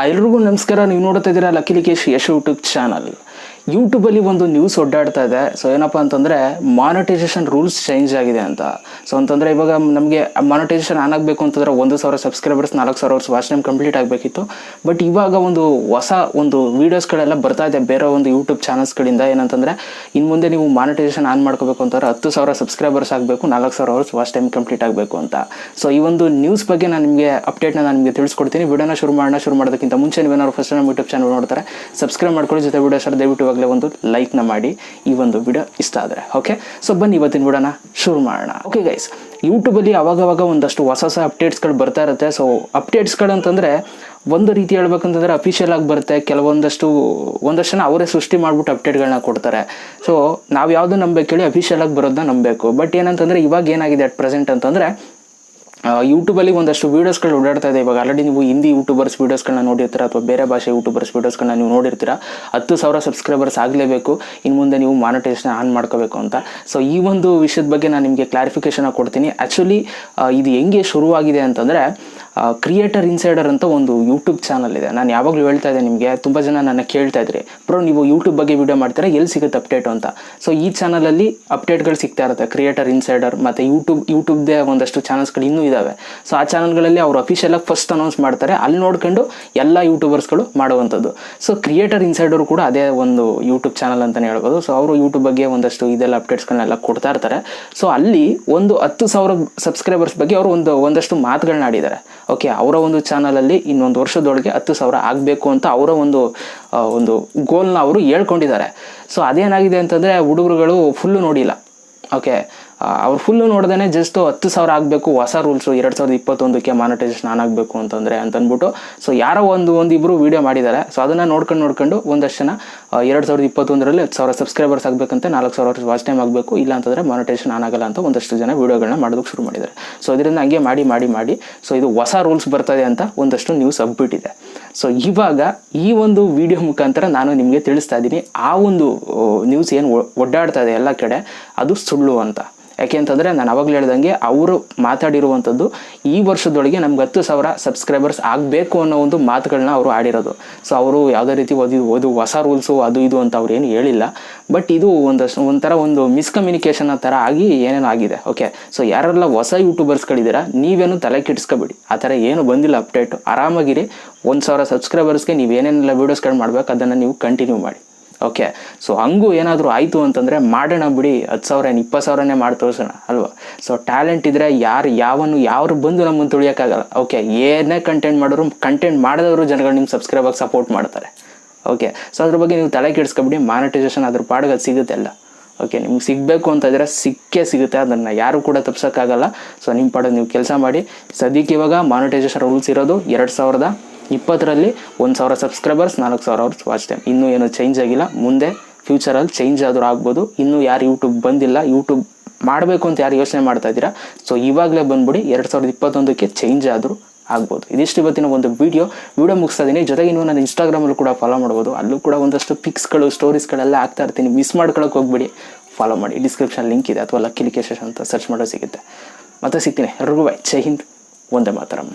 ಎಲ್ರಿಗೂ ನಮಸ್ಕಾರ. ನೀವು ನೋಡ್ತಾ ಇದ್ದೀರಾ ಲಕ್ಕೇಶ್ ಯಶ್ ಯೂಟ್ಯೂಬ್ ಚಾನಲ್. ಯೂಟ್ಯೂಬಲ್ಲಿ ಒಂದು ನ್ಯೂಸ್ ಒಡ್ಡಾಡ್ತಾ ಇದೆ. ಸೊ ಏನಪ್ಪ ಅಂತಂದರೆ ಮಾನಿಟೈಸೇಷನ್ ರೂಲ್ಸ್ ಚೇಂಜ್ ಆಗಿದೆ ಅಂತ. ಸೊ ಅಂತಂದರೆ ಇವಾಗ ನಮಗೆ ಮಾನಿಟೈಸೇಷನ್ ಆನ್ ಆಗಬೇಕು ಅಂತಂದರೆ 1,000 subscribers 4,000 hours watch time complete ಆಗಬೇಕಿತ್ತು. ಬಟ್ ಇವಾಗ ಹೊಸ ವೀಡಿಯೋಸ್ಗಳೆಲ್ಲ ಬರ್ತಾ ಇದೆ ಬೇರೆ ಒಂದು ಯೂಟ್ಯೂಬ್ ಚಾನಲ್ಸ್ಗಳಿಂದ. ಏನಂತಂದರೆ ಇನ್ನು ಮುಂದೆ ನೀವು ಮಾನಿಟೈಸೇಷನ್ ಆನ್ ಮಾಡ್ಕೋಬೇಕು ಅಂತಂದರೆ 10,000 ಸಬ್ಸ್ಕ್ರೈಬರ್ಸ್ ಆಗಬೇಕು, 4,000 ಅವರ್ಸ್ ವಾಚ್ ಟೈಮ್ ಕಂಪ್ಲೀಟ್ ಆಗಬೇಕು ಅಂತ. ಸೊ ಈ ಒಂದು ನ್ಯೂಸ್ ಬಗ್ಗೆ ನಾನು ನಿಮಗೆ ಅಪ್ಡೇಟ್ನ ನಿಮಗೆ ತಿಳಿಸ್ಕೊಡ್ತೀನಿ. ವಿಡಿಯೋನ ಶುರು ಮಾಡೋದಕ್ಕಿಂತ ಮುಂಚೆ ನೀವೇನಾದ್ರು ಫಸ್ಟ್ ನಮ್ಮ ಯೂಟ್ಯೂಬ್ ಚಾನಲ್ ನೋಡ್ತಾರೆ ಸಬ್ಸ್ಕ್ರೈಬ್ ಮಾಡ್ಕೊಳ್ಳಿ. ಜೊತೆ ವಿಡಿಯೋ ಸರ್ ದಯವಿಟ್ಟು ಒಂದು ಲೈಕ್ನ ಮಾಡಿ ಈ ಒಂದು ವಿಡಿಯೋ ಇಷ್ಟ ಆದರೆ. ಓಕೆ, ಸೊ ಬನ್ನಿ ಇವತ್ತಿನ ವಿಡಿಯೋನ ಶುರು ಮಾಡೋಣ. ಓಕೆ ಗೈಸ್, ಯೂಟ್ಯೂಬಲ್ಲಿ ಅವಾಗವಾಗ ಒಂದಷ್ಟು ಹೊಸ ಅಪ್ಡೇಟ್ಸ್ಗಳು ಬರ್ತಾ ಇರುತ್ತೆ. ಸೊ ಅಪ್ಡೇಟ್ಸ್ಗಳು ಅಂತಂದರೆ ಒಂದು ರೀತಿ ಹೇಳ್ಬೇಕಂತಂದರೆ ಅಫಿಷಿಯಲ್ ಆಗಿ ಬರುತ್ತೆ, ಒಂದಷ್ಟು ಜನ ಅವರೇ ಸೃಷ್ಟಿ ಮಾಡಿಬಿಟ್ಟು ಅಪ್ಡೇಟ್ಗಳನ್ನ ಕೊಡ್ತಾರೆ. ಸೊ ನಾವು ಯಾವುದು ನಂಬಬೇಕು ಹೇಳಿ, ಅಫಿಷಿಯಲ್ ಆಗಿ ಬರೋದನ್ನ ನಂಬಬೇಕು. ಬಟ್ ಏನಂತಂದರೆ ಇವಾಗ ಏನಾಗಿದೆ ಅಟ್ ಪ್ರೆಸೆಂಟ್ ಅಂತಂದರೆ ಯೂಟ್ಯೂಬಲ್ಲಿ ಒಂದಷ್ಟು ವೀಡಿಯೋಸ್ಗಳು ಓಡಾಡ್ತಾ ಇದೆ. ಇವಾಗ ಆಲ್ರೆಡಿ ನೀವು ಹಿಂದಿ ಯೂಟ್ಯೂಬರ್ಸ್ ವೀಡಿಯೋಸ್ಗಳನ್ನ ನೋಡಿರ್ತೀರ ಅಥವಾ ಬೇರೆ ಭಾಷೆ ಯೂಟ್ಯೂಬರ್ಸ್ ವೀಡಿಯೋಸ್ಗಳನ್ನ ನೀವು ನೋಡಿರ್ತೀರ. 10,000 ಸಬ್ಸ್ಕ್ರೈಬರ್ಸ್ ಆಗಲೇಬೇಕು, ಇನ್ನು ಮುಂದೆ ನೀವು ಮಾನಿಟೈಸೇಷನ್ ಆನ್ ಮಾಡ್ಕೋಬೇಕು ಅಂತ. ಸೊ ಈ ಒಂದು ವಿಷಯದ ಬಗ್ಗೆ ನಾನು ನಿಮಗೆ ಕ್ಲಾರಿಫಿಕೇಶನ್ ಕೊಡ್ತೀನಿ. ಆ್ಯಕ್ಚುಲಿ ಇದು ಹೆಂಗೆ ಶುರುವಾಗಿದೆ ಅಂತಂದರೆ ಕ್ರಿಯೇಟರ್ ಇನ್ಸೈಡರ್ ಅಂತ ಒಂದು ಯೂಟ್ಯೂಬ್ ಚಾನಲ್ ಇದೆ. ನಾನು ಯಾವಾಗಲೂ ಹೇಳ್ತಾ ಇದ್ದೆ ನಿಮಗೆ, ತುಂಬ ಜನ ನನ್ನ ಕೇಳ್ತಾ ಇದ್ರಿ, ಬ್ರೋ ನೀವು ಯೂಟ್ಯೂಬ್ ಬಗ್ಗೆ ವೀಡಿಯೋ ಮಾಡ್ತೀರಾ, ಎಲ್ಲಿ ಸಿಗುತ್ತೆ ಅಪ್ಡೇಟು ಅಂತ. ಸೊ ಈ ಚಾನಲಲ್ಲಿ ಅಪ್ಡೇಟ್ಗಳು ಸಿಗ್ತಾ ಇರುತ್ತೆ. ಕ್ರಿಯೇಟರ್ ಇನ್ಸೈಡರ್ ಮತ್ತು ಯೂಟ್ಯೂಬ್ದೇ ಒಂದಷ್ಟು ಚಾನಲ್ಸ್ಗಳು ಇನ್ನೂ ಇದ್ದಾವೆ. ಸೊ ಆ ಚಾನಲ್ಗಳಲ್ಲಿ ಅವರು ಅಫಿಷಿಯಲಾಗಿ ಫಸ್ಟ್ ಅನೌನ್ಸ್ ಮಾಡ್ತಾರೆ, ಅಲ್ಲಿ ನೋಡ್ಕೊಂಡು ಎಲ್ಲ ಯೂಟ್ಯೂಬರ್ಸ್ಗಳು ಮಾಡುವಂಥದ್ದು. ಸೊ ಕ್ರಿಯೇಟರ್ ಇನ್ಸೈಡರ್ ಕೂಡ ಅದೇ ಒಂದು ಯೂಟ್ಯೂಬ್ ಚಾನಲ್ ಅಂತಲೇ ಹೇಳ್ಬೋದು. ಸೊ ಅವರು ಯೂಟ್ಯೂಬ್ ಬಗ್ಗೆ ಒಂದಷ್ಟು ಇದೆಲ್ಲ ಅಪ್ಡೇಟ್ಸ್ಗಳನ್ನೆಲ್ಲ ಕೊಡ್ತಾ ಇರ್ತಾರೆ. ಸೊ ಅಲ್ಲಿ ಒಂದು 10,000 ಸಬ್ಸ್ಕ್ರೈಬರ್ಸ್ ಬಗ್ಗೆ ಅವರು ಒಂದಷ್ಟು ಮಾತುಗಳನ್ನ ಆಡಿದ್ದಾರೆ. ಓಕೆ, ಅವರ ಒಂದು ಚಾನಲಲ್ಲಿ ಇನ್ನೊಂದು ವರ್ಷದೊಳಗೆ 10,000 ಆಗಬೇಕು ಅಂತ ಅವರ ಒಂದು ಗೋಲ್ನ ಅವರು ಹೇಳ್ಕೊಂಡಿದ್ದಾರೆ. ಸೊ ಅದೇನಾಗಿದೆ ಅಂತಂದರೆ ಹುಡುಗರುಗಳು ಫುಲ್ಲು ನೋಡಿಲ್ಲ. ಓಕೆ, ಅವ್ರು ಫುಲ್ಲು ನೋಡ್ದೇ ಜಸ್ಟ್ 10,000 ಆಗಬೇಕು, ಹೊಸ ರೂಲ್ಸು 2021ಕ್ಕೆ ಮಾನಿಟೈಸೇಷನ್ ಆನ್ ಆಗಬೇಕು ಅಂತಂದ್ಬಿಟ್ಟು ಸೊ ಯಾರೋ ಒಂದಿಬ್ಬರು ವೀಡಿಯೋ ಮಾಡಿದ್ದಾರೆ. ಸೊ ಅದನ್ನು ನೋಡ್ಕೊಂಡು ಒಂದಷ್ಟು ಜನ 2021ರಲ್ಲಿ 10,000 ಸಬ್ಸ್ಕ್ರೈಬರ್ಸ್ ಆಗಬೇಕಂತ 4,000 ಅವರ್ಸ್ ವಾಚ್ ಟೈಮ್ ಆಗಬೇಕು, ಇಲ್ಲ ಅಂತಂದರೆ ಮಾನಿಟೈಸೇಷನ್ ಆನ್ ಆಗಲ್ಲ ಅಂತ ಒಂದಷ್ಟು ಜನ ವೀಡಿಯೋಗಳನ್ನ ಮಾಡೋದಕ್ಕೆ ಶುರು ಮಾಡಿದ್ದಾರೆ. ಸೊ ಇದರಿಂದ ಹಂಗೆ ಮಾಡಿ ಸೊ ಇದು ಹೊಸ ರೂಲ್ಸ್ ಬರ್ತದೆ ಅಂತ ಒಂದಷ್ಟು ನ್ಯೂಸ್ ಹಬ್ಬಿಟ್ಟಿದೆ. ಸೊ ಇವಾಗ ಈ ಒಂದು ವಿಡಿಯೋ ಮುಖಾಂತರ ನಾನು ನಿಮಗೆ ತಿಳಿಸ್ತಾ ಇದ್ದೀನಿ, ಆ ಒಂದು ನ್ಯೂಸ್ ಏನು ಒಡ್ಡಾಡ್ತಾ ಇದೆ ಎಲ್ಲ ಕಡೆ ಅದು ಸುಳ್ಳು ಅಂತ. ಯಾಕೆ ಅಂತಂದರೆ ನಾನು ಅವಾಗಲೇ ಹೇಳ್ದಂಗೆ ಅವರು ಮಾತಾಡಿರುವಂಥದ್ದು ಈ ವರ್ಷದೊಳಗೆ ನಮ್ಗೆ 10,000 ಸಬ್ಸ್ಕ್ರೈಬರ್ಸ್ ಆಗಬೇಕು ಅನ್ನೋ ಒಂದು ಮಾತುಗಳನ್ನ ಅವರು ಆಡಿರೋದು. ಸೊ ಅವರು ಯಾವುದೇ ರೀತಿ ಓದು ಹೊಸ ರೂಲ್ಸು ಅದು ಇದು ಅಂತ ಅವ್ರು ಏನು ಹೇಳಿಲ್ಲ. ಬಟ್ ಇದು ಒಂಥರ ಒಂದು ಮಿಸ್ಕಮ್ಯುನಿಕೇಷನ್ ಥರ ಆಗಿ ಏನೇನೋ ಆಗಿದೆ. ಓಕೆ, ಸೊ ಯಾರೆಲ್ಲ ಹೊಸ ಯೂಟ್ಯೂಬರ್ಸ್ಗಳಿದ್ದೀರಾ ನೀವೇನು ತಲೆ ಕೆಡಿಸ್ಕೊಬೇಡಿ, ಆ ಥರ ಏನು ಬಂದಿಲ್ಲ ಅಪ್ಡೇಟು. ಆರಾಮಾಗಿರಿ, 1,000 ಸಬ್ಸ್ಕ್ರೈಬರ್ಸ್ಗೆ ನೀವು ಏನೇನೆಲ್ಲ ವೀಡಿಯೋಸ್ಗಳು ಮಾಡಬೇಕು ಅದನ್ನು ನೀವು ಕಂಟಿನ್ಯೂ ಮಾಡಿ. ಓಕೆ, ಸೊ ಹಂಗೂ ಏನಾದರೂ ಆಯಿತು ಅಂತಂದರೆ ಮಾಡೋಣ ಬಿಡಿ, 10,000 20,000ನೇ ಮಾಡಿ ತೋರಿಸೋಣ ಅಲ್ವಾ. ಸೊ ಟ್ಯಾಲೆಂಟ್ ಇದ್ದರೆ ಯಾರು ಬಂದು ನಮ್ಮನ್ನು ತುಳಿಯೋಕ್ಕಾಗಲ್ಲ. ಓಕೆ, ಏನೇ ಕಂಟೆಂಟ್ ಮಾಡಿದ್ರು, ಕಂಟೆಂಟ್ ಮಾಡಿದವರು ಜನಗಳು ನಿಮ್ಮ ಸಬ್ಸ್ಕ್ರೈಬಾಗಿ ಸಪೋರ್ಟ್ ಮಾಡ್ತಾರೆ. ಓಕೆ, ಸೊ ಅದ್ರ ಬಗ್ಗೆ ನೀವು ತಲೆ ಕೆಡಿಸ್ಕೊಬಿಡಿ. ಮಾನಿಟೈಸೇಷನ್ ಅದ್ರ ಪಾಡಿಗೆ ಅದು ಸಿಗುತ್ತೆ ಎಲ್ಲ. ಓಕೆ, ನಿಮ್ಗೆ ಸಿಗಬೇಕು ಅಂತ ಇದ್ದರೆ ಸಿಗುತ್ತೆ, ಅದನ್ನು ಯಾರು ಕೂಡ ತಪ್ಸೋಕ್ಕಾಗಲ್ಲ. ಸೊ ನಿಮ್ಮ ಪಾಡಿಗೆ ನೀವು ಕೆಲಸ ಮಾಡಿ. ಸದ್ಯಕ್ಕೆ ಇವಾಗ ಮಾನಿಟೈಸೇಷನ್ ರೂಲ್ಸ್ ಇರೋದು 2020ರಲ್ಲಿ 1,000 ಸಬ್ಸ್ಕ್ರೈಬರ್ಸ್ 4,000 ಅವರ್ಸ್ ವಾಚ್ ಟೈಮ್. ಇನ್ನೂ ಏನೂ ಚೇಂಜ್ ಆಗಿಲ್ಲ. ಮುಂದೆ ಫ್ಯೂಚರಲ್ಲಿ ಚೇಂಜ್ ಆದರೂ ಆಗ್ಬೋದು. ಇನ್ನೂ ಯಾರು ಯೂಟ್ಯೂಬ್ ಬಂದಿಲ್ಲ, ಯೂಟ್ಯೂಬ್ ಮಾಡಬೇಕು ಅಂತ ಯಾರು ಯೋಚನೆ ಮಾಡ್ತಾ ಇದ್ದೀರಾ, ಸೊ ಇವಾಗಲೇ ಬಂದ್ಬಿಡಿ, 2021ಕ್ಕೆ ಚೇಂಜ್ ಆದರೂ ಆಗ್ಬೋದು. ಇದಿಷ್ಟು ಇವತ್ತಿನ ಒಂದು ವಿಡಿಯೋ ಮುಗಿಸ್ತಾ ಇದ್ದೀನಿ. ಜೊತೆಗೆ ನೀವು ನನ್ನ ಇನ್ಸ್ಟಾಗ್ರಾಮಲ್ಲೂ ಕೂಡ ಫಾಲೋ ಮಾಡ್ಬೋದು. ಅಲ್ಲೂ ಕೂಡ ಒಂದಷ್ಟು ಪಿಕ್ಸ್ಗಳು ಸ್ಟೋರೀಸ್ಗಳೆಲ್ಲ ಆಗ್ತಾ ಇರ್ತೀನಿ. ಮಿಸ್ ಮಾಡ್ಕೊಳಕ್ಕೆ ಹೋಗ್ಬಿಡಿ, ಫಾಲೋ ಮಾಡಿ. ಡಿಸ್ಕ್ರಿಪ್ಷನ್ ಲಿಂಕ್ ಇದೆ, ಅಥವಾ ಲಕ್ಕೇಶ್ ಅಂತ ಸರ್ಚ್ ಮಾಡೋ ಸಿಗುತ್ತೆ. ಮತ್ತೆ ಸಿಗ್ತೀನಿ. ಎಲ್ರಿಗೂ ಬೈ. ಜೈ ಹಿಂದ್, ವಂದೇ ಮಾತರಂ.